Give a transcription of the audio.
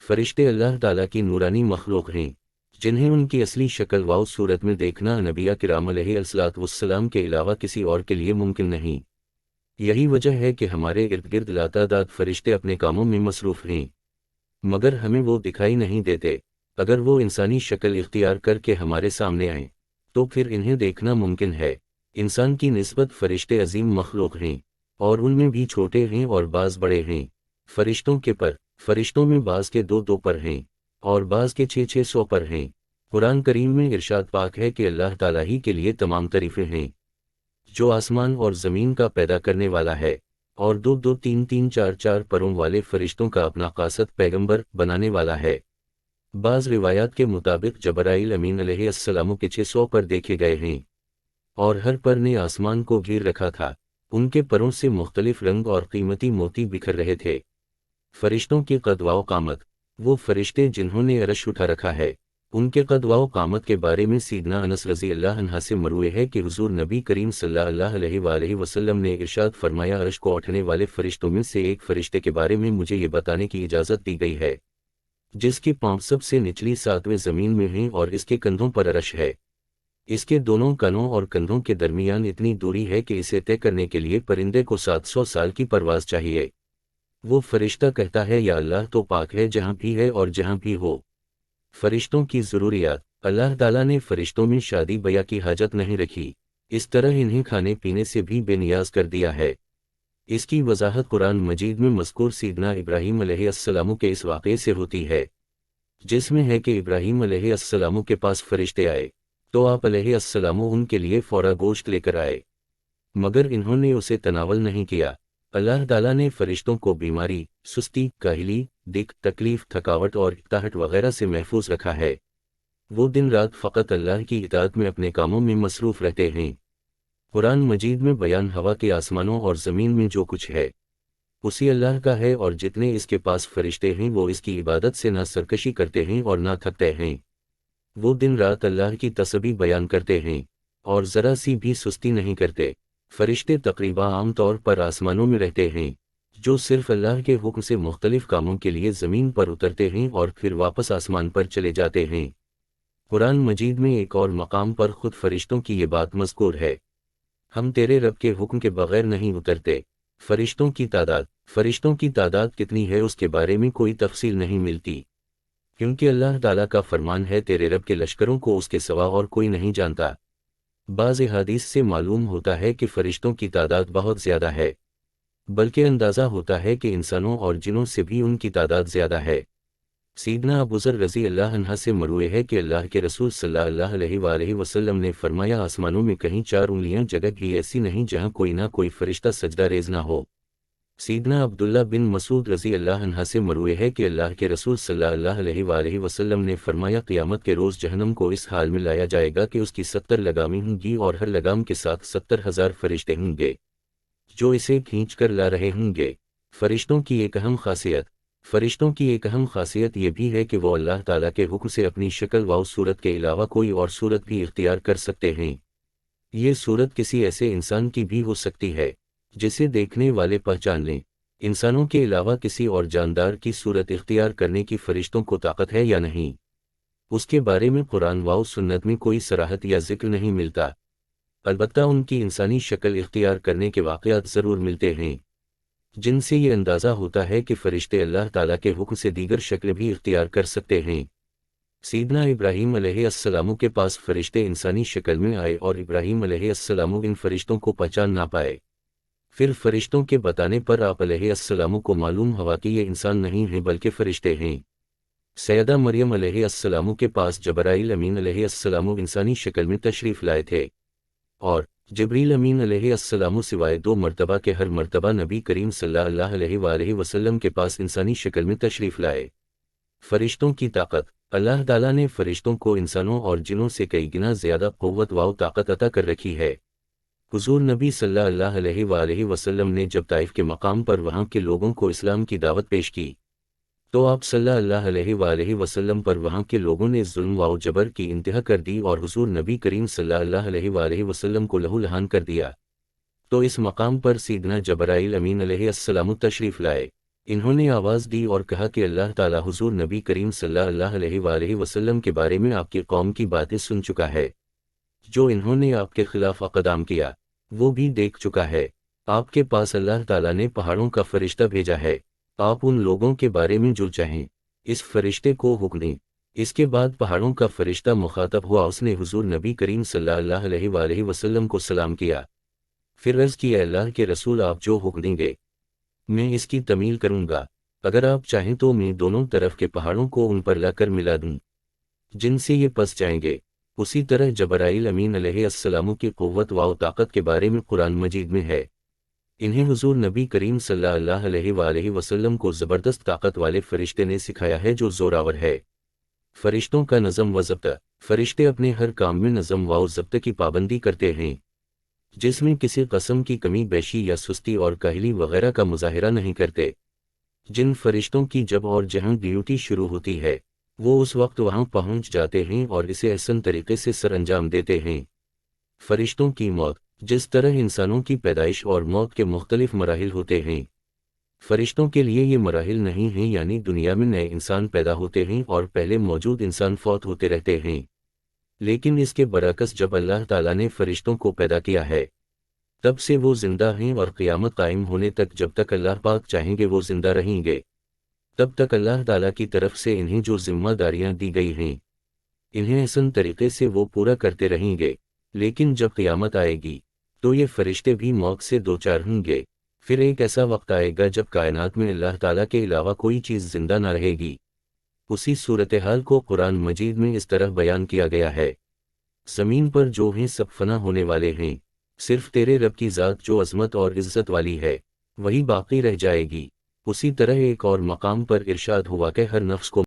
فرشتے اللہ تعالیٰ کی نورانی مخلوق ہیں جنہیں ان کی اصلی شکل و صورت میں دیکھنا انبیاء کرام علیہ الصلوۃ والسلام کے علاوہ کسی اور کے لیے ممکن نہیں۔ یہی وجہ ہے کہ ہمارے ارد گرد لاتعداد فرشتے اپنے کاموں میں مصروف ہیں، مگر ہمیں وہ دکھائی نہیں دیتے۔ اگر وہ انسانی شکل اختیار کر کے ہمارے سامنے آئیں تو پھر انہیں دیکھنا ممکن ہے۔ انسان کی نسبت فرشتے عظیم مخلوق ہیں، اور ان میں بھی چھوٹے ہیں اور بعض بڑے ہیں۔ فرشتوں کے پر، فرشتوں میں بعض کے 2 پر ہیں اور بعض کے 600 پر ہیں۔ قرآن کریم میں ارشاد پاک ہے کہ اللہ تعالیٰ ہی کے لیے تمام تعریفیں ہیں، جو آسمان اور زمین کا پیدا کرنے والا ہے، اور 2 3 4 پروں والے فرشتوں کا اپنا قاصد پیغمبر بنانے والا ہے۔ بعض روایات کے مطابق جبرائیل امین علیہ السلام کے 600 پر دیکھے گئے ہیں، اور ہر پر نے آسمان کو گھیر رکھا تھا۔ ان کے پروں سے مختلف رنگ اور قیمتی موتی بکھر رہے تھے۔ فرشتوں کی قد و قامت، وہ فرشتے جنہوں نے عرش اٹھا رکھا ہے، ان کے قد و قامت کے بارے میں سیدنا انس رضی اللہ عنہ سے مروی ہے کہ حضور نبی کریم صلی اللہ علیہ وآلہ وسلم نے ارشاد فرمایا، عرش کو اٹھنے والے فرشتوں میں سے ایک فرشتے کے بارے میں مجھے یہ بتانے کی اجازت دی گئی ہے، جس کے پاؤں سب سے نچلی 7ویں زمین میں ہیں اور اس کے کندھوں پر عرش ہے۔ اس کے دونوں کانوں اور کندھوں کے درمیان اتنی دوری ہے کہ اسے طے کرنے کے لیے پرندے کو 700 سال کی پرواز چاہیے۔ وہ فرشتہ کہتا ہے، یا اللہ تو پاک ہے جہاں بھی ہے اور جہاں بھی ہو۔ فرشتوں کی ضروریات، اللہ تعالیٰ نے فرشتوں میں شادی بیاہ کی حاجت نہیں رکھی، اس طرح انہیں کھانے پینے سے بھی بے نیاز کر دیا ہے۔ اس کی وضاحت قرآن مجید میں مذکور سیدنا ابراہیم علیہ السلام کے اس واقعے سے ہوتی ہے، جس میں ہے کہ ابراہیم علیہ السلام کے پاس فرشتے آئے تو آپ علیہ السلام ان کے لیے فورا گوشت لے کر آئے، مگر انہوں نے اسے تناول نہیں کیا۔ اللہ تعالیٰ نے فرشتوں کو بیماری، سستی، کاہلی، دکھ، تکلیف، تھکاوٹ اور اکتاہٹ وغیرہ سے محفوظ رکھا ہے۔ وہ دن رات فقط اللہ کی اطاعت میں اپنے کاموں میں مصروف رہتے ہیں۔ قرآن مجید میں بیان ہوا کہ آسمانوں اور زمین میں جو کچھ ہے اسی اللہ کا ہے، اور جتنے اس کے پاس فرشتے ہیں وہ اس کی عبادت سے نہ سرکشی کرتے ہیں اور نہ تھکتے ہیں۔ وہ دن رات اللہ کی تسبیح بیان کرتے ہیں اور ذرا سی بھی سستی نہیں کرتے۔ فرشتے تقریباً عام طور پر آسمانوں میں رہتے ہیں، جو صرف اللہ کے حکم سے مختلف کاموں کے لیے زمین پر اترتے ہیں اور پھر واپس آسمان پر چلے جاتے ہیں۔ قرآن مجید میں ایک اور مقام پر خود فرشتوں کی یہ بات مذکور ہے، ہم تیرے رب کے حکم کے بغیر نہیں اترتے۔ فرشتوں کی تعداد کتنی ہے اس کے بارے میں کوئی تفصیل نہیں ملتی، کیونکہ اللہ تعالیٰ کا فرمان ہے، تیرے رب کے لشکروں کو اس کے سوا اور کوئی نہیں جانتا۔ بعض احادیث سے معلوم ہوتا ہے کہ فرشتوں کی تعداد بہت زیادہ ہے، بلکہ اندازہ ہوتا ہے کہ انسانوں اور جنوں سے بھی ان کی تعداد زیادہ ہے۔ سیدنا ابو ذر رضی اللہ عنہ سے مروی ہے کہ اللہ کے رسول صلی اللہ علیہ وآلہ وسلم نے فرمایا، آسمانوں میں کہیں 4 انگلیاں جگہ بھی ایسی نہیں جہاں کوئی نہ کوئی فرشتہ سجدہ ریز نہ ہو۔ سیدنا عبداللہ بن مسعود رضی اللہ عنہ سے مروی ہے کہ اللہ کے رسول صلی اللہ علیہ وآلہ وسلم نے فرمایا، قیامت کے روز جہنم کو اس حال میں لایا جائے گا کہ اس کی 70 لگامیں ہوں گی اور ہر لگام کے ساتھ 70,000 فرشتے ہوں گے جو اسے کھینچ کر لا رہے ہوں گے۔ فرشتوں کی ایک اہم خاصیت یہ بھی ہے کہ وہ اللہ تعالیٰ کے حکم سے اپنی شکل و صورت کے علاوہ کوئی اور صورت بھی اختیار کر سکتے ہیں۔ یہ صورت کسی ایسے انسان کی بھی ہو سکتی ہے جسے دیکھنے والے پہچان لیں۔ انسانوں کے علاوہ کسی اور جاندار کی صورت اختیار کرنے کی فرشتوں کو طاقت ہے یا نہیں، اس کے بارے میں قرآن و سنت میں کوئی صراحت یا ذکر نہیں ملتا، البتہ ان کی انسانی شکل اختیار کرنے کے واقعات ضرور ملتے ہیں، جن سے یہ اندازہ ہوتا ہے کہ فرشتے اللہ تعالیٰ کے حکم سے دیگر شکل بھی اختیار کر سکتے ہیں۔ سیدنا ابراہیم علیہ السلام کے پاس فرشتے انسانی شکل میں آئے اور ابراہیم علیہ السلام ان فرشتوں کو پہچان نہ پائے۔ پھر فرشتوں کے بتانے پر آپ علیہ السلام کو معلوم ہوا کہ یہ انسان نہیں ہیں بلکہ فرشتے ہیں۔ سیدہ مریم علیہ السلام کے پاس جبرائیل امین علیہ السلام انسانی شکل میں تشریف لائے تھے، اور جبریل امین علیہ السلام سوائے 2 مرتبہ کے ہر مرتبہ نبی کریم صلی اللہ علیہ وآلہ وسلم کے پاس انسانی شکل میں تشریف لائے۔ فرشتوں کی طاقت، اللہ تعالیٰ نے فرشتوں کو انسانوں اور جنوں سے کئی گنا زیادہ قوت و طاقت عطا کر رکھی ہے۔ حضور نبی صلی اللہ علیہ وآلہ وسلم نے جب طائف کے مقام پر وہاں کے لوگوں کو اسلام کی دعوت پیش کی تو آپ صلی اللہ علیہ وآلہ وسلم پر وہاں کے لوگوں نے ظلم و جبر کی انتہا کر دی اور حضور نبی کریم صلی اللہ علیہ وآلہ وسلم کو لہو لہان کر دیا۔ تو اس مقام پر سیدنا جبرائیل امین علیہ السلام تشریف لائے انہوں نے آواز دی اور کہا کہ اللہ تعالیٰ حضور نبی کریم صلی اللہ علیہ وآلہ وسلم کے بارے میں آپ کی قوم کی باتیں سن چکا ہے، جو انہوں نے آپ کے خلاف اقدام کیا وہ بھی دیکھ چکا ہے۔ آپ کے پاس اللہ تعالیٰ نے پہاڑوں کا فرشتہ بھیجا ہے، آپ ان لوگوں کے بارے میں جو چاہیں اس فرشتے کو حکم دیں۔ اس کے بعد پہاڑوں کا فرشتہ مخاطب ہوا، اس نے حضور نبی کریم صلی اللہ علیہ وآلہ وسلم کو سلام کیا، پھر عرض کیا اللہ کے رسول آپ جو حکم دیں گے میں اس کی تعمیل کروں گا، اگر آپ چاہیں تو میں دونوں طرف کے پہاڑوں کو ان پر لا کر ملا دوں جن سے یہ پس جائیں گے۔ اسی طرح جبرائیل امین علیہ السلام کی قوت و طاقت کے بارے میں قرآن مجید میں ہے، انہیں حضور نبی کریم صلی اللہ علیہ وآلہ وسلم کو زبردست طاقت والے فرشتے نے سکھایا ہے جو زوراور ہے۔ فرشتوں کا نظم و ضبط، فرشتے اپنے ہر کام میں نظم و ضبط کی پابندی کرتے ہیں، جس میں کسی قسم کی کمی بیشی یا سستی اور کاہلی وغیرہ کا مظاہرہ نہیں کرتے۔ جن فرشتوں کی جب اور جہاں ڈیوٹی شروع ہوتی ہے وہ اس وقت وہاں پہنچ جاتے ہیں اور اسے احسن طریقے سے سر انجام دیتے ہیں۔ فرشتوں کی موت، جس طرح انسانوں کی پیدائش اور موت کے مختلف مراحل ہوتے ہیں، فرشتوں کے لیے یہ مراحل نہیں ہیں، یعنی دنیا میں نئے انسان پیدا ہوتے ہیں اور پہلے موجود انسان فوت ہوتے رہتے ہیں، لیکن اس کے برعکس جب اللہ تعالیٰ نے فرشتوں کو پیدا کیا ہے تب سے وہ زندہ ہیں اور قیامت قائم ہونے تک جب تک اللہ پاک چاہیں گے وہ زندہ رہیں گے، تب تک اللہ تعالیٰ کی طرف سے انہیں جو ذمہ داریاں دی گئی ہیں انہیں احسن طریقے سے وہ پورا کرتے رہیں گے۔ لیکن جب قیامت آئے گی تو یہ فرشتے بھی موت سے دوچار ہوں گے، پھر ایک ایسا وقت آئے گا جب کائنات میں اللہ تعالیٰ کے علاوہ کوئی چیز زندہ نہ رہے گی۔ اسی صورتحال کو قرآن مجید میں اس طرح بیان کیا گیا ہے، زمین پر جو ہیں سب فنا ہونے والے ہیں، صرف تیرے رب کی ذات جو عظمت اور عزت والی ہے وہی باقی رہ جائے گی۔ اسی طرح ایک اور مقام پر ارشاد ہوا کہ ہر نفس کو